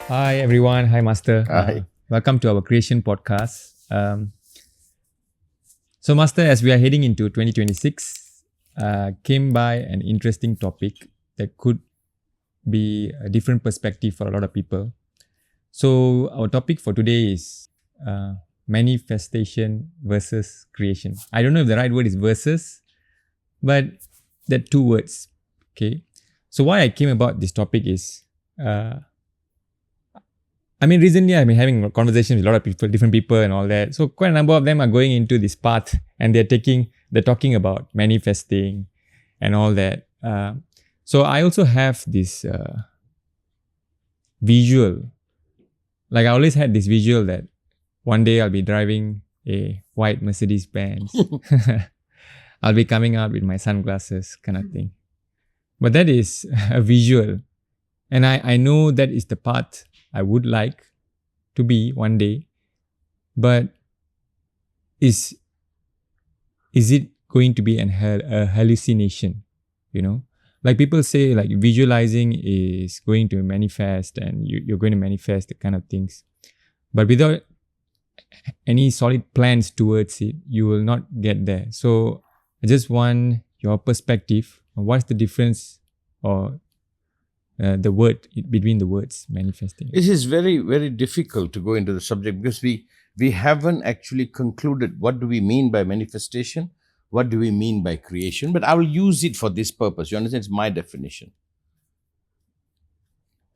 Hi everyone. Hi Master. Hi. Welcome to our creation podcast. So Master, as we are heading into 2026, came by an interesting topic that could be a different perspective for a lot of people. So our topic for today is manifestation versus creation. I don't know if the right word is versus, but there are two words. Okay. So why I came about this topic is recently I've been having conversations with a lot of people, different people and all that. So quite a number of them are going into this path and they're talking about manifesting and all that. So I also have this visual. Like I always had this visual that one day I'll be driving a white Mercedes Benz. I'll be coming out with my sunglasses kind of thing. But that is a visual. And I know that is the path I would like to be one day, but is it going to be a hallucination? You know, like people say, like visualizing is going to manifest, and you're going to manifest the kind of things, but without any solid plans towards it, you will not get there. So I just want your perspective on what's the difference or the word between the words manifesting. It is very, very difficult to go into the subject because we haven't actually concluded what do we mean by manifestation, what do we mean by creation, but I will use it for this purpose. You understand? It's my definition.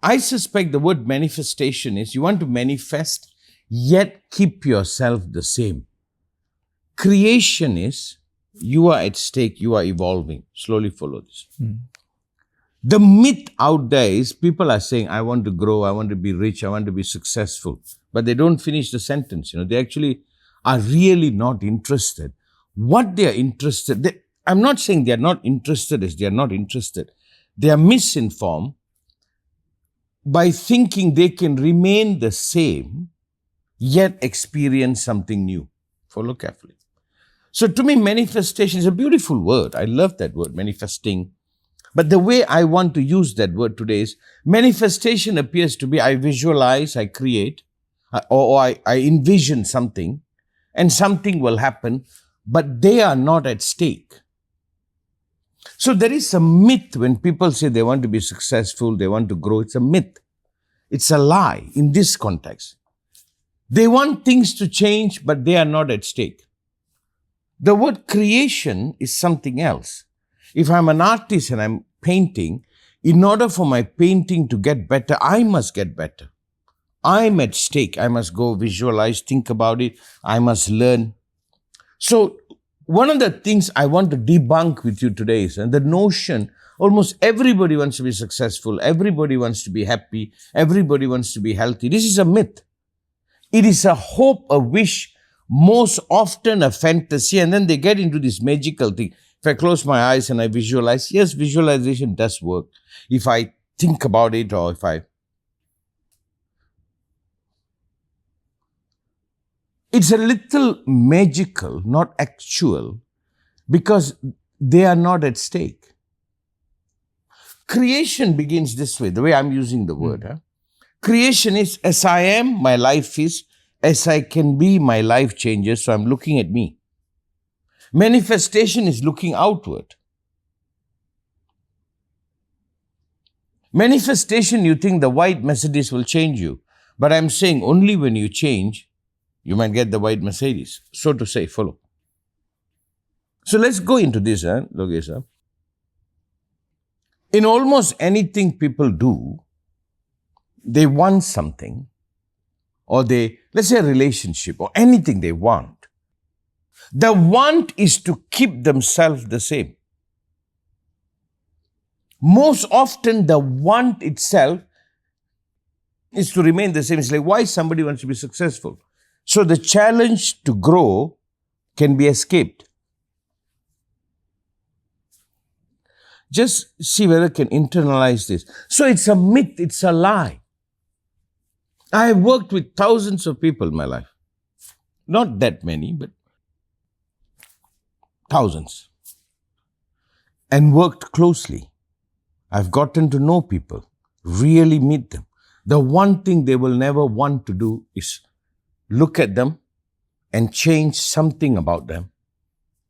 I suspect the word manifestation is you want to manifest yet keep yourself the same. Creation is you are at stake, you are evolving. Slowly follow this. The myth out there is people are saying, I want to grow, I want to be rich, I want to be successful. But they don't finish the sentence. They actually are really not interested. What they are interested, I'm not saying they are not interested as they are not interested. They are misinformed by thinking they can remain the same, yet experience something new. Follow carefully. So to me, manifestation is a beautiful word. I love that word, manifesting. But the way I want to use that word today is manifestation appears to be I visualize, I create, or I envision something and something will happen, but they are not at stake. So there is a myth when people say they want to be successful, they want to grow. It's a myth. It's a lie in this context. They want things to change, but they are not at stake. The word creation is something else. If I'm an artist and I'm painting, in order for my painting to get better, I must get better. I'm at stake. I must go visualize, think about it. I must learn. So one of the things I want to debunk with you today is the notion almost everybody wants to be successful. Everybody wants to be happy. Everybody wants to be healthy. This is a myth. It is a hope, a wish, most often a fantasy, and then they get into this magical thing. If I close my eyes and I visualize, yes, visualization does work. If I think about it or if it's a little magical, not actual, because they are not at stake. Creation begins this way, the way I'm using the word. Creation is as I am, my life is, as I can be, my life changes, so I'm looking at me. Manifestation is looking outward. Manifestation, you think the white Mercedes will change you. But I'm saying only when you change, you might get the white Mercedes. So to say, follow. So let's go into this, Logesh. In almost anything people do, they want something, or let's say a relationship, or anything they want. The want is to keep themselves the same. Most often, the want itself is to remain the same. It's like why somebody wants to be successful. So the challenge to grow can be escaped. Just see whether you can internalize this. So it's a myth, it's a lie. I have worked with thousands of people in my life. Not that many, but thousands. And worked closely. I've gotten to know people, really meet them. the one thing they will never want to do is look at them and change something about them,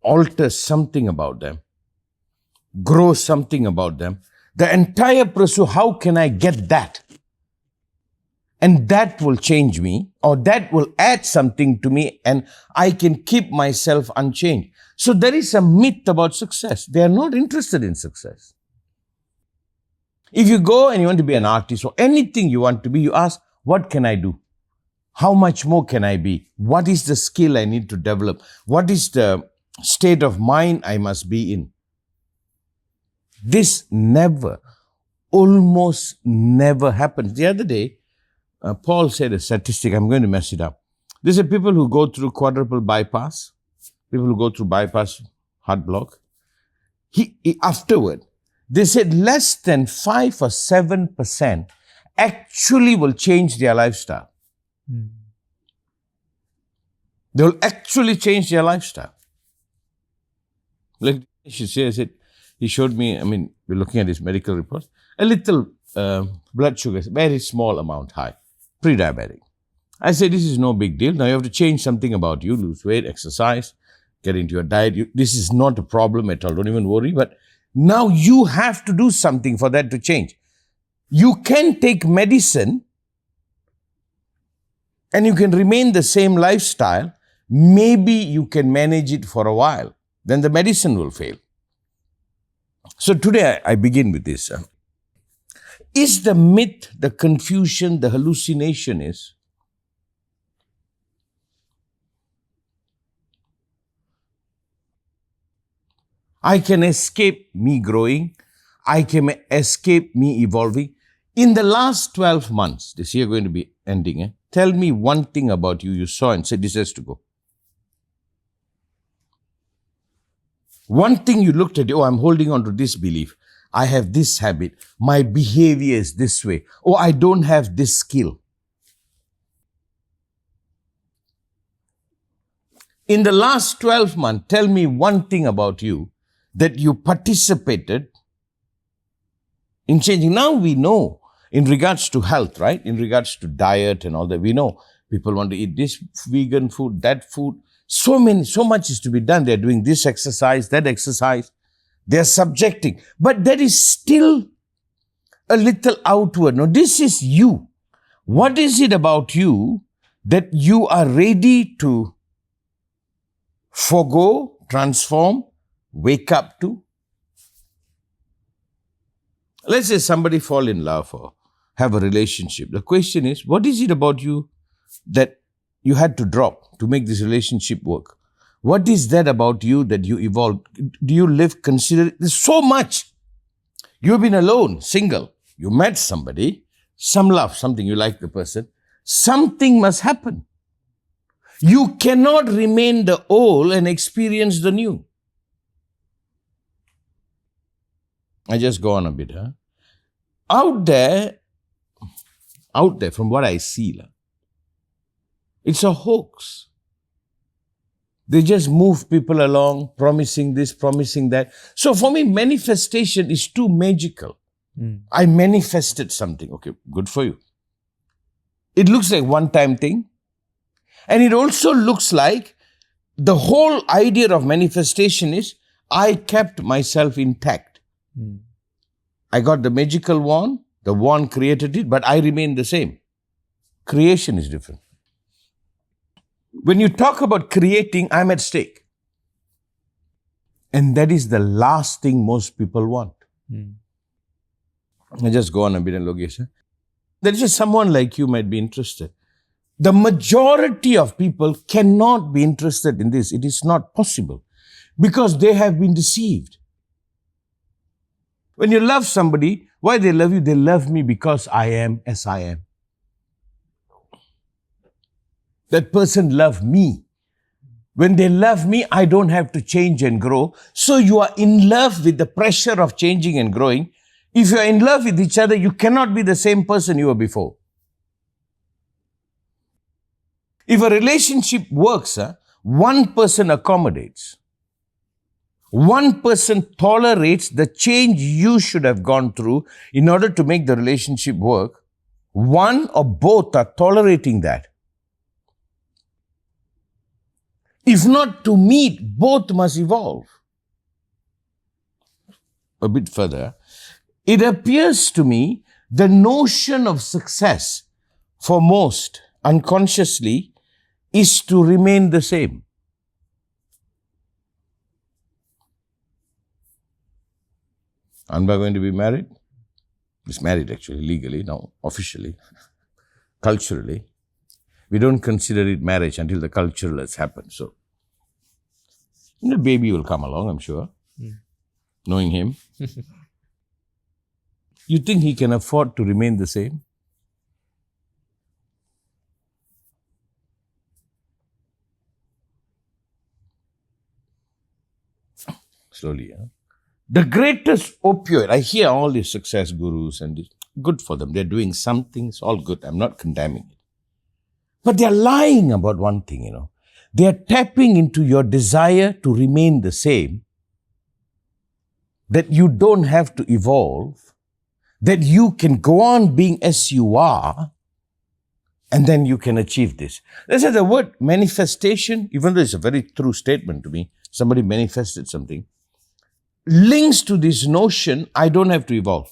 alter something about them, grow something about them. The entire pursuit, how can I get that? And that will change me, or that will add something to me, and I can keep myself unchanged. So there is a myth about success. They are not interested in success. If you go and you want to be an artist or anything you want to be, you ask, what can I do? How much more can I be? What is the skill I need to develop? What is the state of mind I must be in? This never, almost never happens. The other day, Paul said a statistic, I'm going to mess it up. They said people who go through quadruple bypass, people who go through bypass heart block, afterward, they said less than 5 or 7% actually will change their lifestyle. They will actually change their lifestyle. Like she said, he showed me, we're looking at his medical report, a little blood sugar, very small amount high, pre-diabetic. I said, this is no big deal. Now you have to change something about you, lose weight, exercise, get into your diet. This is not a problem at all. Don't even worry. But now you have to do something for that to change. You can take medicine and you can remain the same lifestyle. Maybe you can manage it for a while. Then the medicine will fail. So today I begin with this. Is the myth, the confusion, the hallucination is I can escape me growing. I can escape me evolving. In the last 12 months, this year going to be ending, tell me one thing about you you saw and said this has to go. One thing you looked at, I'm holding on to this belief. I have this habit. My behavior is this way. Oh, I don't have this skill. In the last 12 months, tell me one thing about you that you participated in changing. Now we know in regards to health, right? In regards to diet and all that, we know people want to eat this vegan food, that food. So much is to be done. They're doing this exercise, that exercise. They're subjecting. But there is still a little outward. No, this is you. What is it about you that you are ready to forgo, transform, wake up to? Let's say somebody fall in love or have a relationship. The question is, what is it about you that you had to drop to make this relationship work? What is that about you that you evolved? Do you live consider? There's so much. You've been alone, single. You met somebody, some love, something, you like the person. Something must happen. You cannot remain the old and experience the new. I just go on a bit. Out there, from what I see, it's a hoax. They just move people along, promising this, promising that. So for me, manifestation is too magical. I manifested something. Okay, good for you. It looks like one-time thing. And it also looks like the whole idea of manifestation is I kept myself intact. I got the magical wand, the wand created it, but I remain the same. Creation is different. When you talk about creating, I'm at stake. And that is the last thing most people want. I just go on a bit and Logesh. There is just someone like you might be interested. The majority of people cannot be interested in this. It is not possible because they have been deceived. When you love somebody, why they love you? They love me because I am as I am. That person loves me. When they love me, I don't have to change and grow. So you are in love with the pressure of changing and growing. If you are in love with each other, you cannot be the same person you were before. If a relationship works, one person accommodates. One person tolerates the change you should have gone through in order to make the relationship work. one or both are tolerating that. If not to meet, both must evolve. A bit further, it appears to me the notion of success for most unconsciously is to remain the same. Anba going to be married? He's married actually, legally, now officially, culturally. We don't consider it marriage until the cultural has happened. So, the baby will come along, I'm sure, knowing him. You think he can afford to remain the same? Slowly, yeah. The greatest opioid, I hear all these success gurus and this, good for them. They're doing something, it's all good. I'm not condemning it. But they're lying about one thing, They're tapping into your desire to remain the same, that you don't have to evolve, that you can go on being as you are, and then you can achieve this. That's why the word manifestation, even though it's a very true statement to me, somebody manifested something, links to this notion, I don't have to evolve.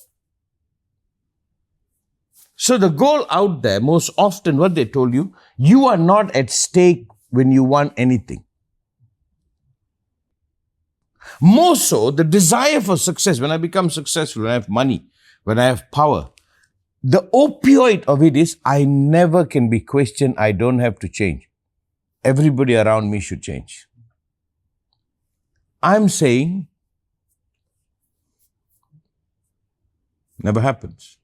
So the goal out there, most often what they told you, you are not at stake when you want anything. More so, the desire for success, when I become successful, when I have money, when I have power, the opioid of it is, I never can be questioned, I don't have to change. Everybody around me should change. I'm saying, never happens.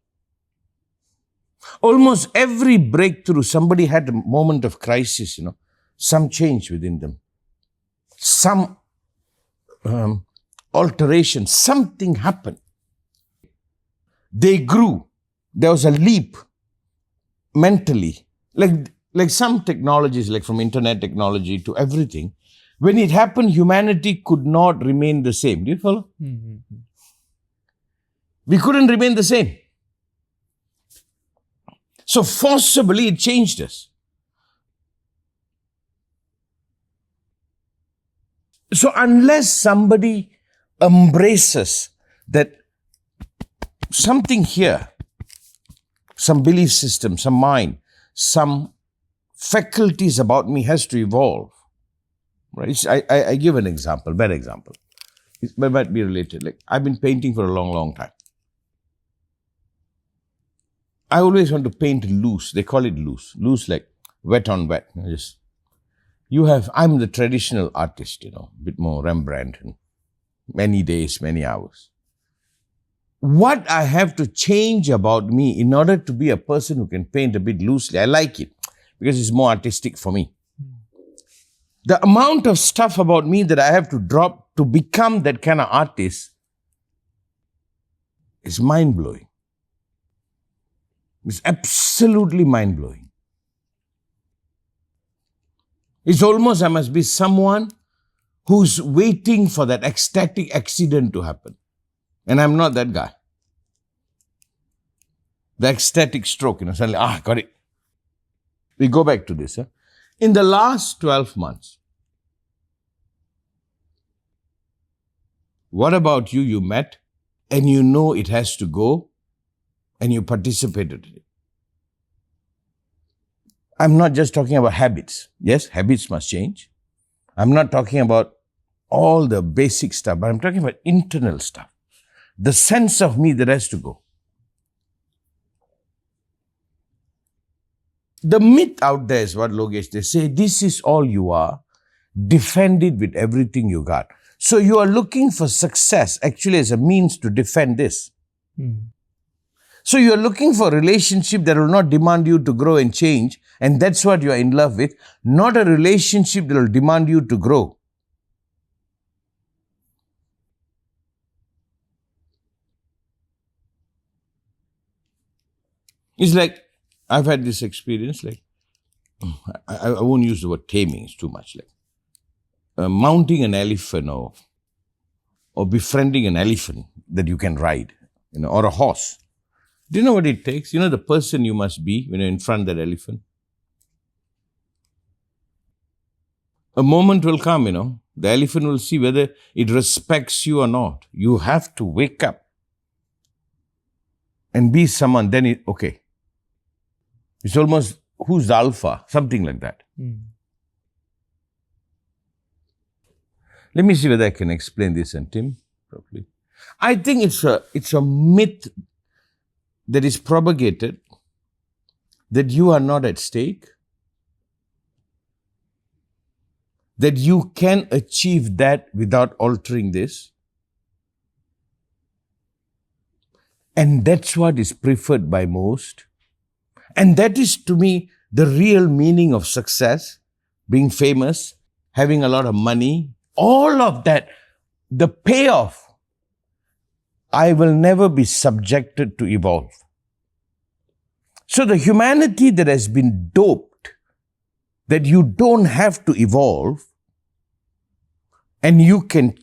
Almost every breakthrough, somebody had a moment of crisis, some change within them. Some alteration, something happened. They grew. There was a leap mentally. Like some technologies, like from internet technology to everything, when it happened, humanity could not remain the same. Do you follow? Mm-hmm. We couldn't remain the same. So forcibly it changed us. So unless somebody embraces that something here, some belief system, some mind, some faculties about me has to evolve. Right? I give an example, bad example. It might be related. Like I've been painting for a long, long time. I always want to paint loose. They call it loose. Loose like wet on wet. I'm the traditional artist, a bit more Rembrandt, and many days, many hours. What I have to change about me in order to be a person who can paint a bit loosely, I like it because it's more artistic for me. The amount of stuff about me that I have to drop to become that kind of artist is mind-blowing. It's absolutely mind-blowing. It's almost I must be someone who's waiting for that ecstatic accident to happen. And I'm not that guy. The ecstatic stroke, suddenly, got it. We go back to this. In the last 12 months, what about you met and you know it has to go and you participated in it? I'm not just talking about habits. Yes, habits must change. I'm not talking about all the basic stuff, but I'm talking about internal stuff. The sense of me that has to go. The myth out there is what Logesh, they say, this is all you are. Defend it with everything you got. So you are looking for success actually as a means to defend this. So you are looking for a relationship that will not demand you to grow and change, and that's what you are in love with, not a relationship that will demand you to grow. It's like, I've had this experience, like, I won't use the word taming, it's too much, like, mounting an elephant or befriending an elephant that you can ride, or a horse. Do you know what it takes? You know the person you must be when you're in front of that elephant? A moment will come, the elephant will see whether it respects you or not. You have to wake up and be someone. Then okay. It's almost, who's the alpha? Something like that. Let me see whether I can explain this, and Tim, properly. I think it's a myth that is propagated that you are not at stake, that you can achieve that without altering this. And that's what is preferred by most. And that is, to me, the real meaning of success, being famous, having a lot of money, all of that, the payoff. I will never be subjected to evolve. So the humanity that has been doped, that you don't have to evolve and you can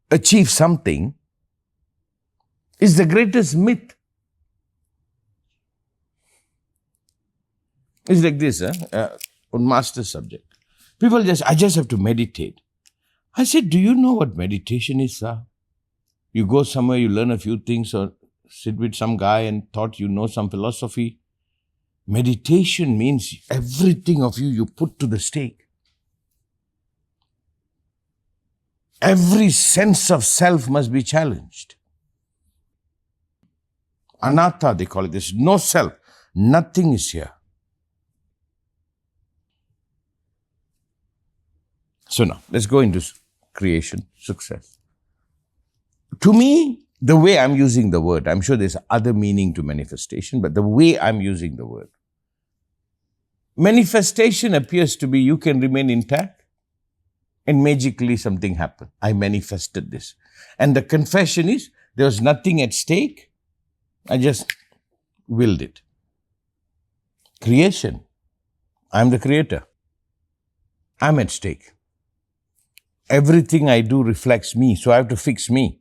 achieve something, is the greatest myth. It's like this, on master subject. People I just have to meditate. I said, do you know what meditation is, sir? You go somewhere, you learn a few things, or sit with some guy and thought you know some philosophy. Meditation means everything of you put to the stake. Every sense of self must be challenged. Anatta, they call it. There's no self. Nothing is here. So now, let's go into creation, success. To me, the way I'm using the word, I'm sure there's other meaning to manifestation, but the way I'm using the word, manifestation appears to be you can remain intact and magically something happened. I manifested this. And the confession is, there was nothing at stake. I just willed it. Creation. I'm the creator. I'm at stake. Everything I do reflects me, so I have to fix me.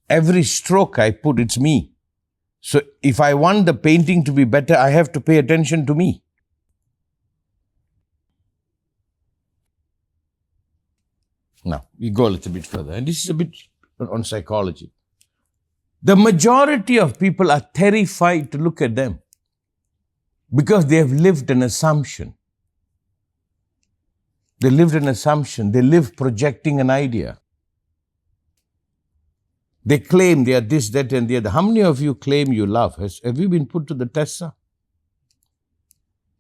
Every stroke I put, it's me. So if I want the painting to be better, I have to pay attention to me. Now, we go a little bit further, and this is a bit on psychology. The majority of people are terrified to look at them because they have lived an assumption. They lived an assumption. They live projecting an idea. They claim they are this, that, and the other. How many of you claim you love? Have you been put to the test, sir?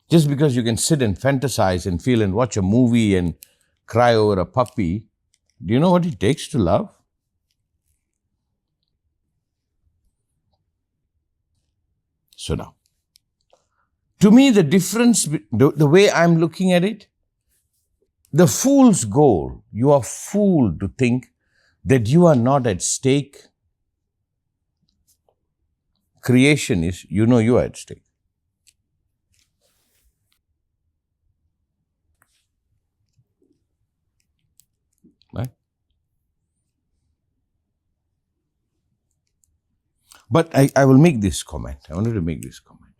Just because you can sit and fantasize and feel and watch a movie and cry over a puppy, do you know what it takes to love? So now, to me, the difference, the way I'm looking at it, the fool's goal, you are fooled to think that you are not at stake. Creation is, you are at stake. Right? But I will make this comment. I wanted to make this comment.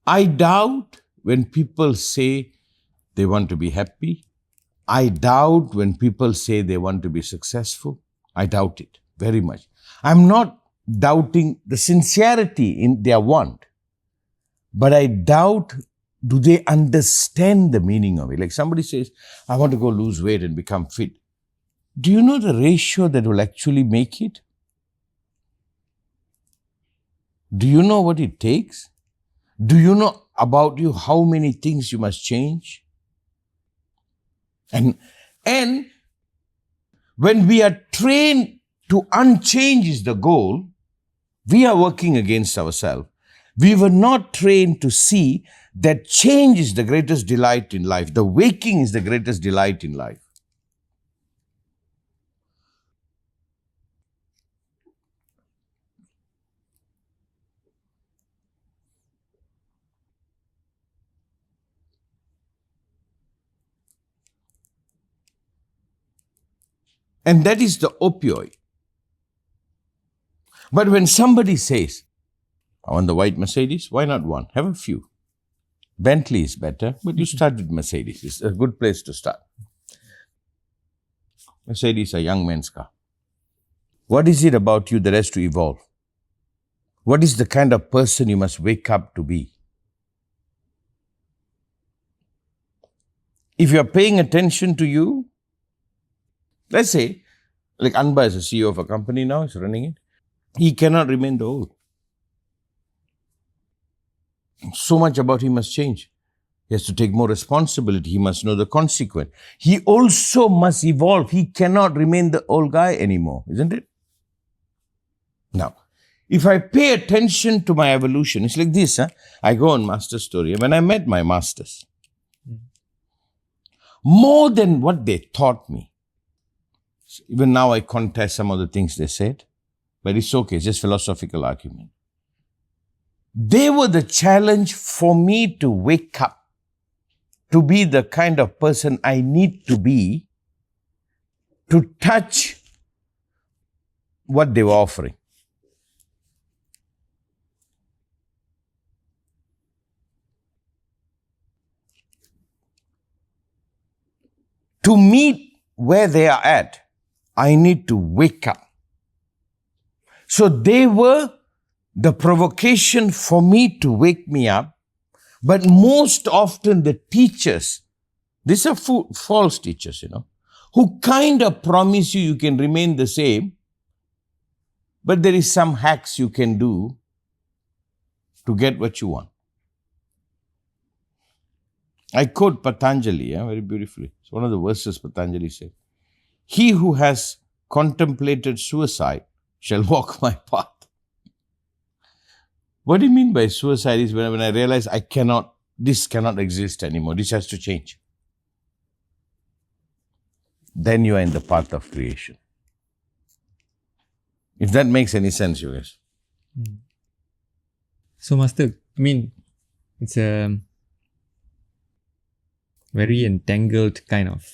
I doubt when people say they want to be happy. I doubt when people say they want to be successful. I doubt it very much. I'm not doubting the sincerity in their want, but I doubt, do they understand the meaning of it? Like somebody says, I want to go lose weight and become fit. Do you know the ratio that will actually make it? Do you know what it takes? Do you know about you how many things you must change? And when we are trained to unchange is the goal, we are working against ourselves. We were not trained to see that change is the greatest delight in life. The waking is the greatest delight in life. And that is the opioid. But when somebody says, I want the white Mercedes, why not one? Have a few. Bentley is better, but you start with Mercedes. It's a good place to start. Mercedes is a young man's car. What is it about you that has to evolve? What is the kind of person you must wake up to be? If you are paying attention to you, let's say, like Anba is a CEO of a company now, he's running it. He cannot remain the old. So much about him must change. He has to take more responsibility. He must know the consequence. He also must evolve. He cannot remain the old guy anymore, isn't it? Now, if I pay attention to my evolution, it's like this. I go on Master Story. When I met my masters, more than what they taught me, even now I contest some of the things they said, but it's okay. It's just philosophical argument. They were the challenge for me to wake up, to be the kind of person I need to be, to touch what they were offering. To meet where they are at, I need to wake up. So they were the provocation for me to wake me up. But most often the teachers, these are false teachers, who kind of promise you can remain the same, but there is some hacks you can do to get what you want. I quote Patanjali very beautifully. It's one of the verses Patanjali said. He who has contemplated suicide shall walk my path. What do you mean by suicide is when I realize this cannot exist anymore. This has to change. Then you are in the path of creation. If that makes any sense, you guys. So, Master, it's a very entangled kind of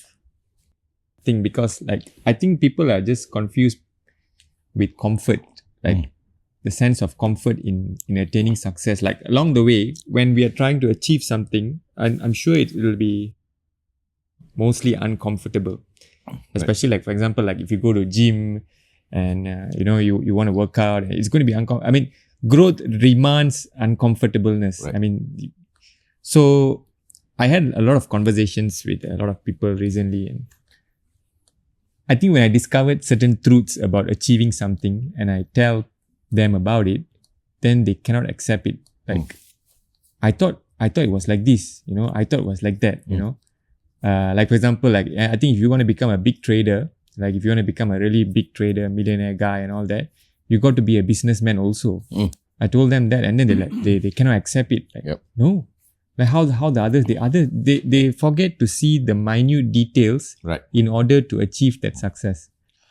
thing because, I think people are just confused with comfort, the sense of comfort in attaining success. Along the way, when we are trying to achieve something, I'm sure it will be mostly uncomfortable. Especially for example, if you go to gym and you want to work out, it's going to be uncomfortable. Growth demands uncomfortableness. Right. So I had a lot of conversations with a lot of people recently, and I think when I discovered certain truths about achieving something and I tell them about it, then they cannot accept it. I thought it was like this, I thought it was like that, for example, I think if you want to become a big trader, if you want to become a really big trader, millionaire guy and all that, you got to be a businessman also. I told them that, and then they cannot accept it. No. How the others, they forget to see the minute details in order to achieve that success.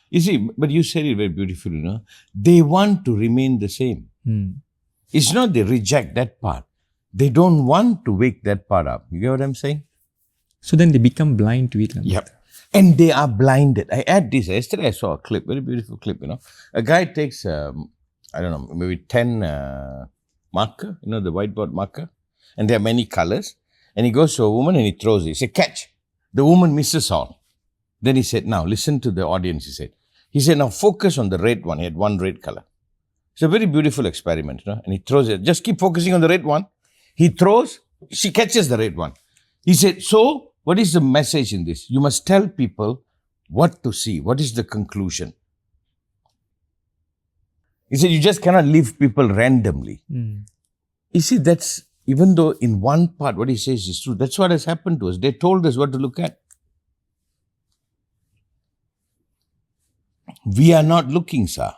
You see, but you said it very beautifully, They want to remain the same. It's not they reject that part. They don't want to wake that part up. You get what I'm saying? So then they become blind to it. Yep. And they are blinded. I add this. Yesterday I saw a clip, very beautiful clip, A guy takes, maybe 10 marker, the whiteboard marker. And there are many colors. And he goes to a woman and he throws it. He said, catch. The woman misses all. Then he said, now listen to the audience, He said, now focus on the red one. He had one red color. It's a very beautiful experiment, And he throws it. Just keep focusing on the red one. He throws, she catches the red one. He said, so what is the message in this? You must tell people what to see. What is the conclusion? He said, you just cannot leave people randomly. You see, that's, even though in one part what he says is true, that's what has happened to us. They told us what to look at. We are not looking, sir.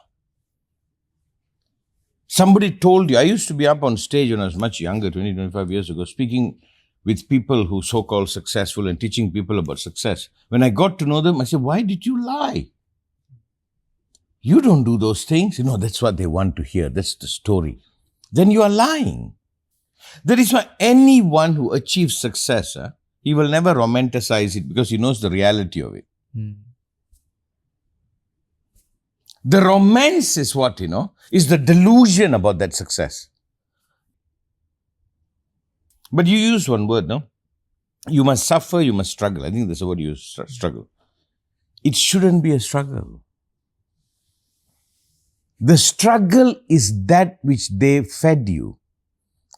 Somebody told you, I used to be up on stage when I was much younger, 20, 25 years ago, speaking with people who so-called successful and teaching people about success. When I got to know them, I said, why did you lie? You don't do those things. That's what they want to hear. That's the story. Then you are lying. That is why anyone who achieves success, he will never romanticize it because he knows the reality of it. The romance is what, is the delusion about that success. But you use one word, no? You must suffer, you must struggle. I think that's the word you use, struggle. It shouldn't be a struggle. The struggle is that which they fed you.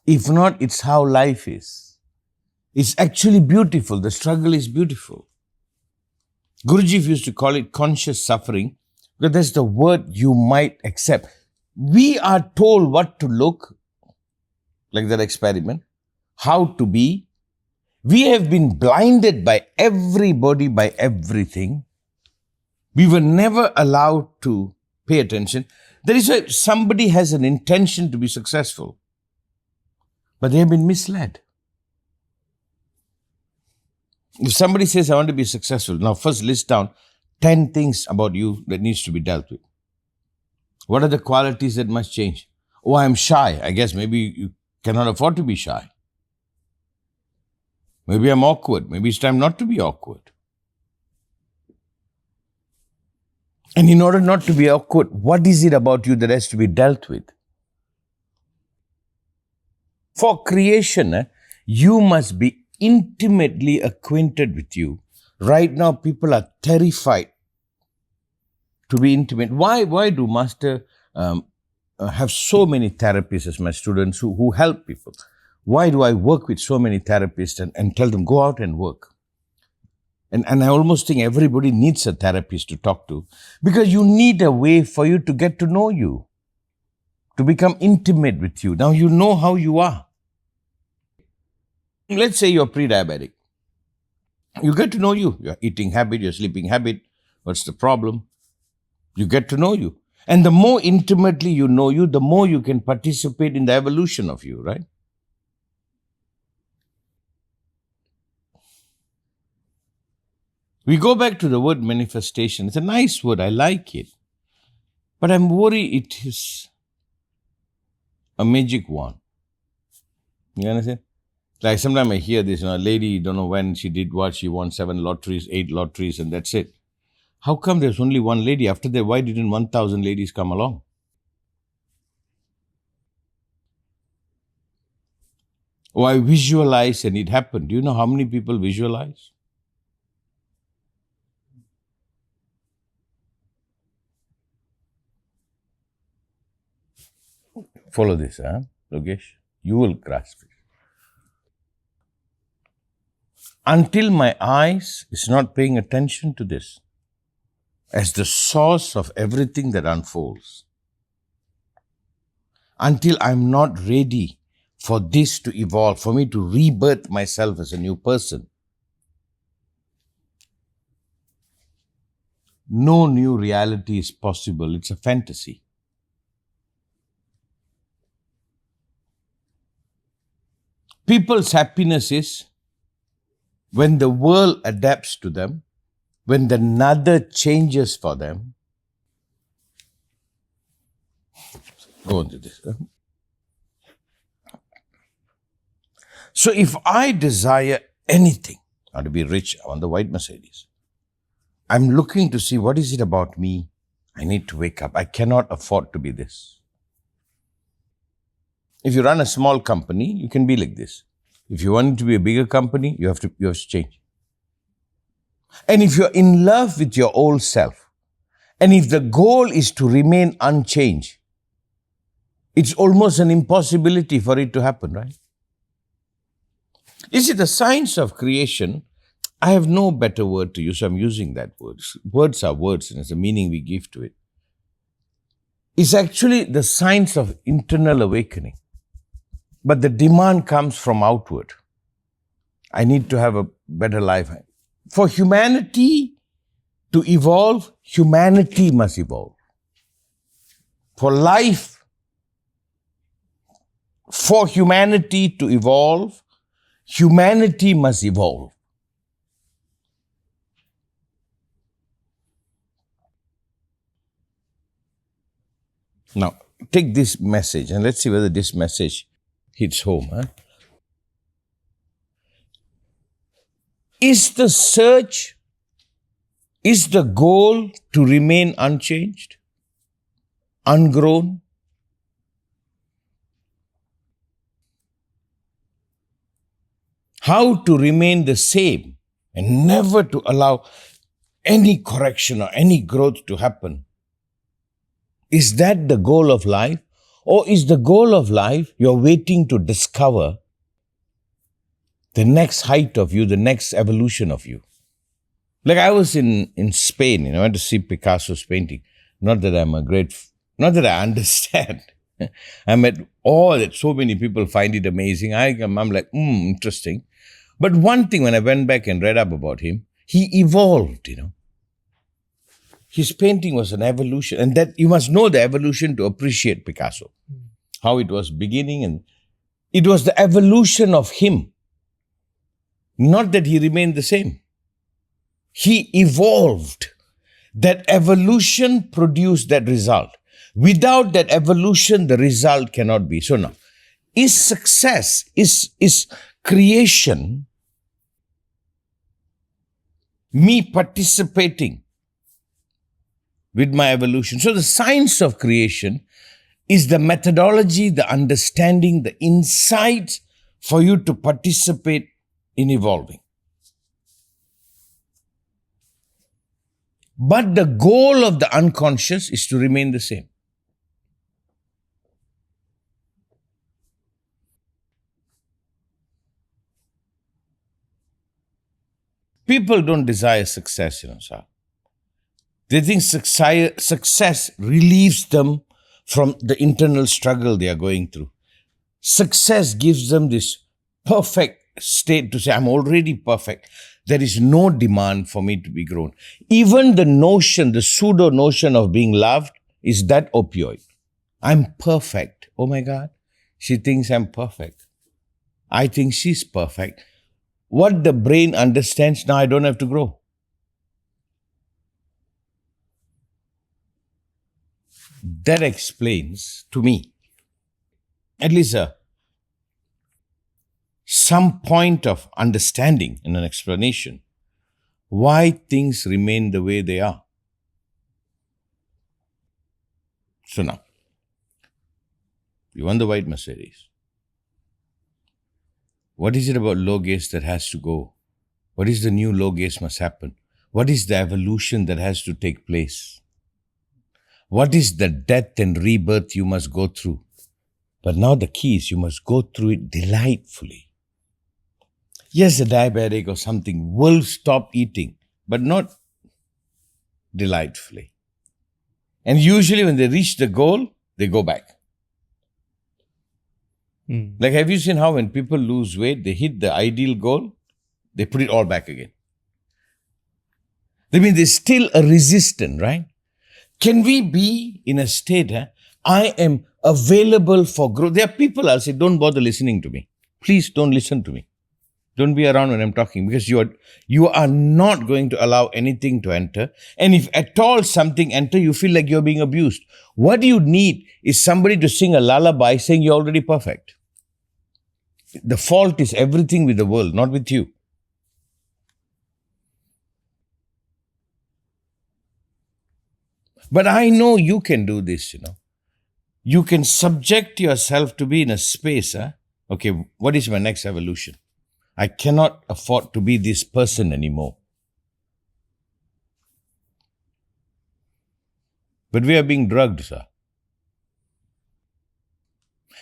If not, it's how life is. It's actually beautiful. The struggle is beautiful. Guruji used to call it conscious suffering, because that's the word you might accept. We are told what to look, like that experiment, how to be. We have been blinded by everybody, by everything. We were never allowed to pay attention. There is somebody has an intention to be successful, but they have been misled. If somebody says, I want to be successful, now first list down 10 things about you that needs to be dealt with. What are the qualities that must change? Oh, I'm shy. I guess maybe you cannot afford to be shy. Maybe I'm awkward. Maybe it's time not to be awkward. And in order not to be awkward, what is it about you that has to be dealt with? For creation, you must be intimately acquainted with you. Right now, people are terrified to be intimate. Why do Master have so many therapists as my students who help people? Why do I work with so many therapists and tell them, go out and work? And I almost think everybody needs a therapist to talk to, because you need a way for you to get to know you, to become intimate with you. Now you know how you are. Let's say you're pre-diabetic. You get to know you, your eating habit, your sleeping habit, what's the problem? You get to know you. And the more intimately you know you, the more you can participate in the evolution of you, right? We go back to the word manifestation. It's a nice word. I like it. But I'm worried it is a magic wand. You understand? Like sometimes I hear this, a lady, don't know when she did what, she won 7 lotteries, 8 lotteries, and that's it. How come there's only one lady? After that, why didn't 1,000 ladies come along? Oh, I visualize and it happened. Do you know how many people visualize? Follow this, Logesh? You will grasp it. Until my eyes is not paying attention to this as the source of everything that unfolds, until I'm not ready for this to evolve, for me to rebirth myself as a new person, no new reality is possible. It's a fantasy. People's happiness is when the world adapts to them, when the nada changes for them. Go on to this. So if I desire anything, I want to be rich, I want the white Mercedes. I'm looking to see what is it about me. I need to wake up. I cannot afford to be this. If you run a small company, you can be like this. If you want it to be a bigger company, you have to change. And if you're in love with your old self, and if the goal is to remain unchanged, it's almost an impossibility for it to happen, right? You see, the science of creation, I have no better word to use, so I'm using that word. Words are words, and it's the meaning we give to it. It's actually the science of internal awakening. But the demand comes from outward. I need to have a better life. For humanity to evolve, humanity must evolve. For life, for humanity to evolve, humanity must evolve. Now, take this message and let's see whether this message hits home. Is the search, is the goal to remain unchanged? ungrown. How to remain the same and never to allow any correction or any growth to happen. Is that the goal of life? Or is the goal of life you're waiting to discover the next height of you, the next evolution of you? Like I was in Spain, I went to see Picasso's painting. Not that I understand. I'm at awe that so many people find it amazing. I'm like, interesting. But one thing, when I went back and read up about him, he evolved, His painting was an evolution, and that you must know the evolution to appreciate Picasso. How it was beginning, and it was the evolution of him. Not that he remained the same. He evolved. That evolution produced that result. Without that evolution, the result cannot be. So now, is success, is creation me participating with my evolution? So the science of creation is the methodology, the understanding, the insight for you to participate in evolving. But the goal of the unconscious is to remain the same. People don't desire success, sir. They think success relieves them from the internal struggle they are going through. Success gives them this perfect state to say, I'm already perfect. There is no demand for me to be grown. Even the notion, the pseudo notion of being loved is that opioid. I'm perfect. Oh my God. She thinks I'm perfect. I think she's perfect. What the brain understands, now I don't have to grow. That explains to me, at least some point of understanding and an explanation, why things remain the way they are. So now, you want the white Mercedes. What is it about low gaze that has to go? What is the new low gaze must happen? What is the evolution that has to take place? What is the death and rebirth you must go through? But now the key is you must go through it delightfully. Yes, a diabetic or something will stop eating, but not delightfully. And usually when they reach the goal, they go back. Like, have you seen how when people lose weight, they hit the ideal goal, they put it all back again? That means there's still a resistance, right? Can we be in a state, I am available for growth? There are people, I'll say, don't bother listening to me. Please don't listen to me. Don't be around when I'm talking, because you are not going to allow anything to enter. And if at all something enter, you feel like you're being abused. What you need is somebody to sing a lullaby saying you're already perfect. The fault is everything with the world, not with you. But I know you can do this, You can subject yourself to be in a space, okay, what is my next evolution? I cannot afford to be this person anymore. But we are being drugged, sir.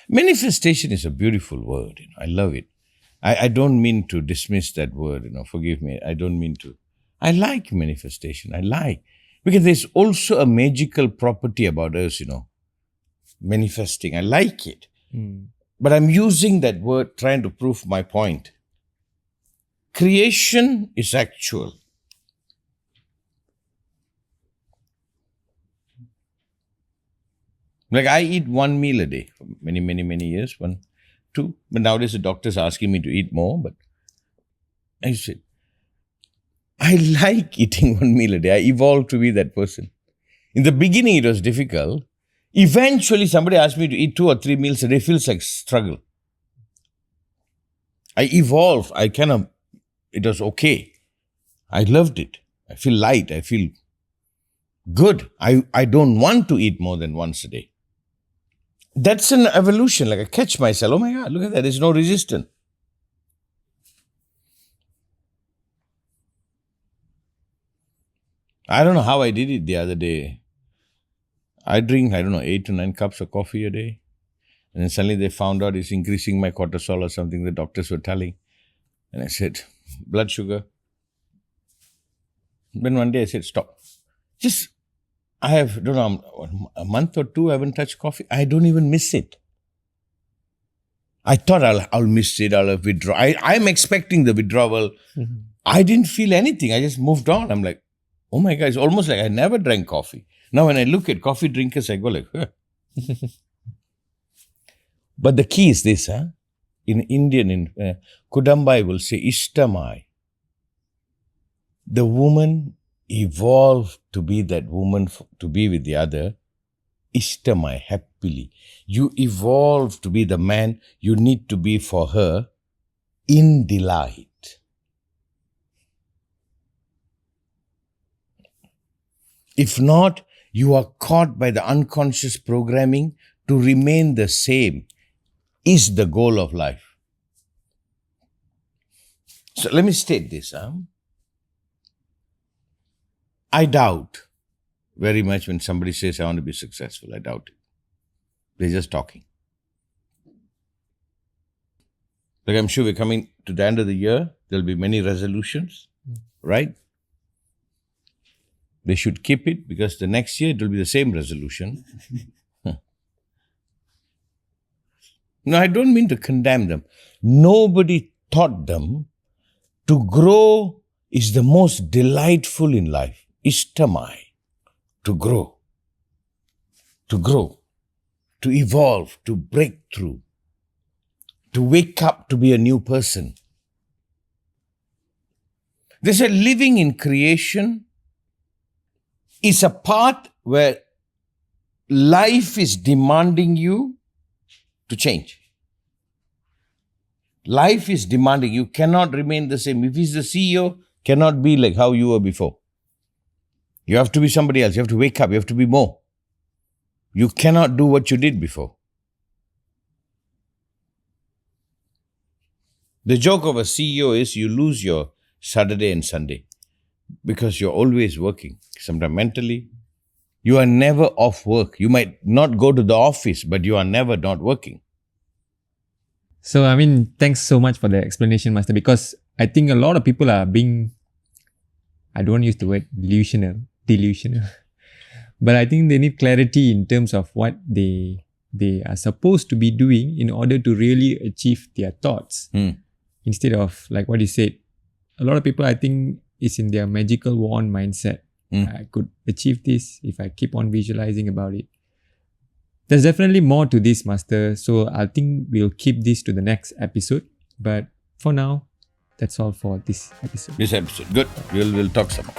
Manifestation is a beautiful word. I love it. I don't mean to dismiss that word. Forgive me. I don't mean to. I like manifestation. I like. Because there's also a magical property about us, manifesting. I like it. But I'm using that word trying to prove my point. Creation is actual. Like I eat one meal a day for many, many, many years. 1, 2. But nowadays the doctor's asking me to eat more. But I said, I like eating one meal a day. I evolved to be that person. In the beginning it was difficult. Eventually somebody asked me to eat 2 or 3 meals a day. It feels like struggle. I evolved. It was okay. I loved it. I feel light. I feel Good. I don't want to eat more than once a day. That's an evolution. Like I catch myself, oh my God, look at that. There's no resistance. I don't know how I did it the other day. I drink, 8 to 9 cups of coffee a day. And then suddenly they found out it's increasing my cortisol or something the doctors were telling. And I said, blood sugar. Then one day I said, stop. I have, a month or two I haven't touched coffee. I don't even miss it. I thought I'll miss it, I'll withdraw. I'm expecting the withdrawal. Mm-hmm. I didn't feel anything. I just moved on. I'm like, oh my God, it's almost like I never drank coffee. Now when I look at coffee drinkers, I go like, huh. But the key is this, in Indian, Kudambai will say, Ishtamai. The woman evolved to be that woman, to be with the other, Ishtamai, happily. You evolve to be the man you need to be for her in delight. If not, you are caught by the unconscious programming to remain the same is the goal of life. So let me state this. I doubt very much when somebody says, I want to be successful. I doubt it. They're just talking. Like I'm sure we're coming to the end of the year. There'll be many resolutions, right? They should keep it because the next year it will be the same resolution. No, I don't mean to condemn them. Nobody taught them to grow is the most delightful in life. Ishtamai. To grow. To grow. To evolve. To break through. To wake up to be a new person. They said living in creation is a path where life is demanding you to change. Life is demanding. You cannot remain the same. If he's the CEO, cannot be like how you were before. You have to be somebody else. You have to wake up. You have to be more. You cannot do what you did before. The joke of a CEO is you lose your Saturday and Sunday because you're always working. Sometimes mentally, you are never off work. You might not go to the office, but you are never not working. So, thanks so much for the explanation, Master, because I think a lot of people are being, I don't want to use the word delusional, but I think they need clarity in terms of what they are supposed to be doing in order to really achieve their thoughts. Instead of, like what you said, a lot of people, I think, is in their magical wand mindset. I could achieve this if I keep on visualizing about it. There's definitely more to this, Master. So I think we'll keep this to the next episode. But for now, that's all for this episode. Good. We'll talk some more.